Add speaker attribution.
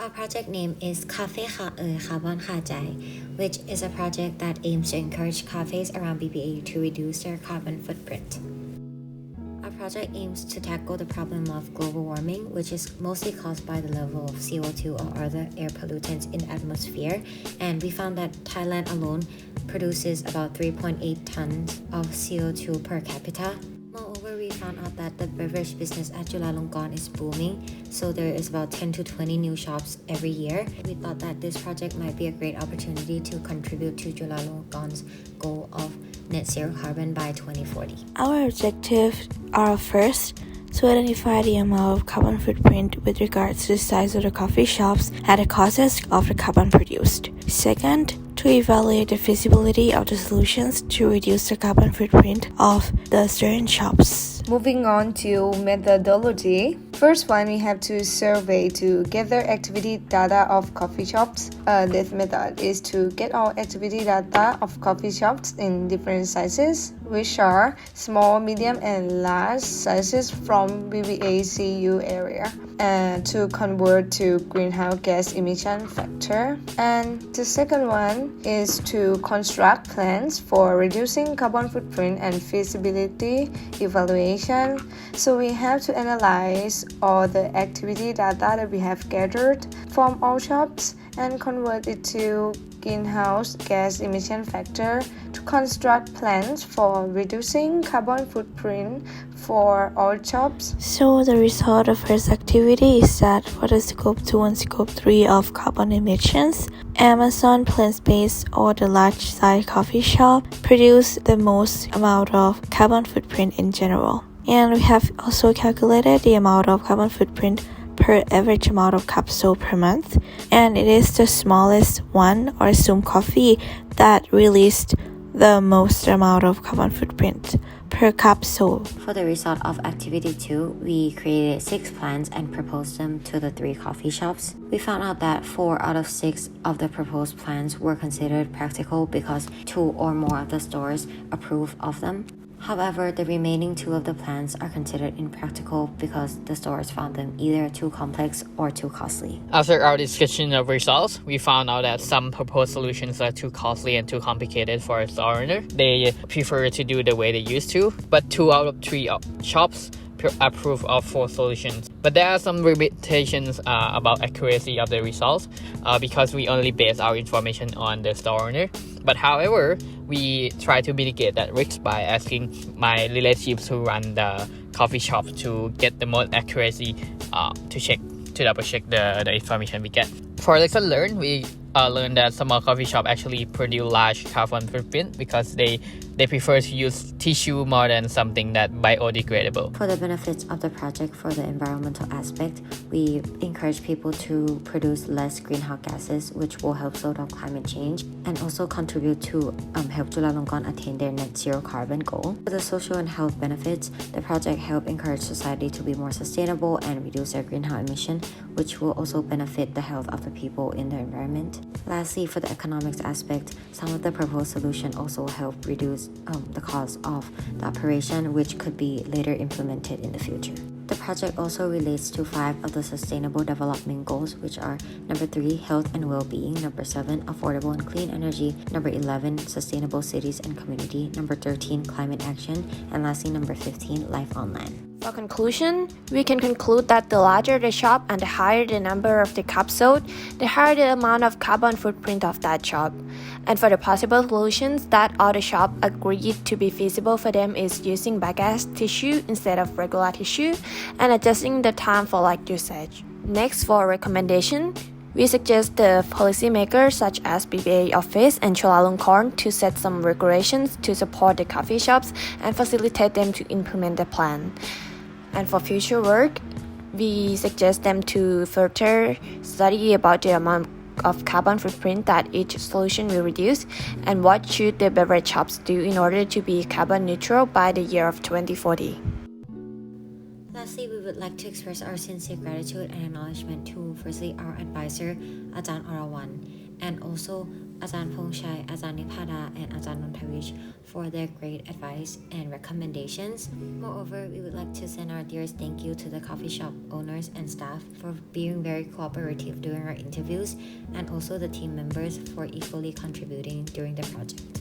Speaker 1: Our project name is Cafe Carbon Cajai, which is a project that aims to encourage cafes around BBA to reduce their carbon footprint. Our project aims to tackle the problem of global warming, which is mostly caused by the level of CO2 or other air pollutants in the atmosphere, and we found that Thailand alone produces about 3.8 tons of CO2 per capita. Moreover, we found out that the beverage business at Chulalongkorn is booming, so there is about 10 to 20 new shops every year. We thought that this project might be a great opportunity to contribute to Chulalongkorn's goal of net zero carbon by 2040.
Speaker 2: Our objectives are first, to identify the amount of carbon footprint with regards to the size of the coffee shops and the causes of the carbon produced. Second, to evaluate the feasibility of the solutions to reduce the carbon footprint of the certain shops.
Speaker 3: Moving on to methodology. First one, we have to survey to gather activity data of coffee shops. This method is to get all activity data of coffee shops in different sizes, which are small, medium, and large sizes from BBACU area, and to convert to greenhouse gas emission factor. And the second one is to construct plans for reducing carbon footprint and feasibility evaluation. So we have to analyze all the activity data that we have gathered from all shops and convert it to greenhouse gas emission factor to construct plans for reducing carbon footprint for all shops.
Speaker 2: So the result of first activity is that for the scope 2 and scope 3 of carbon emissions, Amazon plant-based or the large-size coffee shop produce the most amount of carbon footprint in general. And we have also calculated the amount of carbon footprint per average amount of cups sold per month, and it is the smallest one, or Zoom Coffee, that released the most amount of carbon footprint per cup sold.
Speaker 1: For the result of activity 2, we created 6 plans and proposed them to the 3 coffee shops. We found out that 4 out of 6 of the proposed plans were considered practical because 2 or more of the stores approved of them. However, the remaining 2 of the plans are considered impractical because the stores found them either too complex or too costly.
Speaker 4: After our discussion of results, we found out that some proposed solutions are too costly and too complicated for a store owner. They prefer to do the way they used to, but 2 out of 3 shops approve of 4 solutions. But there are some limitations about accuracy of the results because we only base our information on the store owner. But however, we try to mitigate that risk by asking my relatives who run the coffee shop to get the most accuracy to double check the information we get. For lesson learned, we learned that small coffee shop actually produce large carbon footprint because they prefer to use tissue more than something that biodegradable.
Speaker 1: For the benefits of the project for the environmental aspect, we encourage people to produce less greenhouse gases, which will help slow down climate change and also contribute to help Chulalongkorn attain their net zero carbon goal. For the social and health benefits, the project help encourage society to be more sustainable and reduce their greenhouse emission, which will also benefit the health of the people in the environment. Lastly, for the economics aspect, some of the proposed solutions also help reduce the cost of the operation, which could be later implemented in the future. The project also relates to 5 of the Sustainable Development Goals, which are number 3, health and well-being, number 7, affordable and clean energy, number 11, sustainable cities and community, number 13, climate action, and lastly, number 15, life online.
Speaker 5: For conclusion, we can conclude that the larger the shop and the higher the number of the cups sold, the higher the amount of carbon footprint of that shop. And for the possible solutions that all the shops agreed to be feasible for them is using bagasse tissue instead of regular tissue and adjusting the time for light usage. Next, for recommendation, we suggest the policymakers such as BBA Office and Chulalongkorn to set some regulations to support the coffee shops and facilitate them to implement the plan. And for future work, we suggest them to further study about the amount of carbon footprint that each solution will reduce and what should the beverage shops do in order to be carbon neutral by the year of 2040.
Speaker 1: Lastly, we would like to express our sincere gratitude and acknowledgement to firstly our advisor, Ajahn Orawan, and also Ajahn Pongchai, Ajahn Nipada, and Ajahn Nontavich for their great advice and recommendations. Moreover, we would like to send our dearest thank you to the coffee shop owners and staff for being very cooperative during our interviews, and also the team members for equally contributing during the project.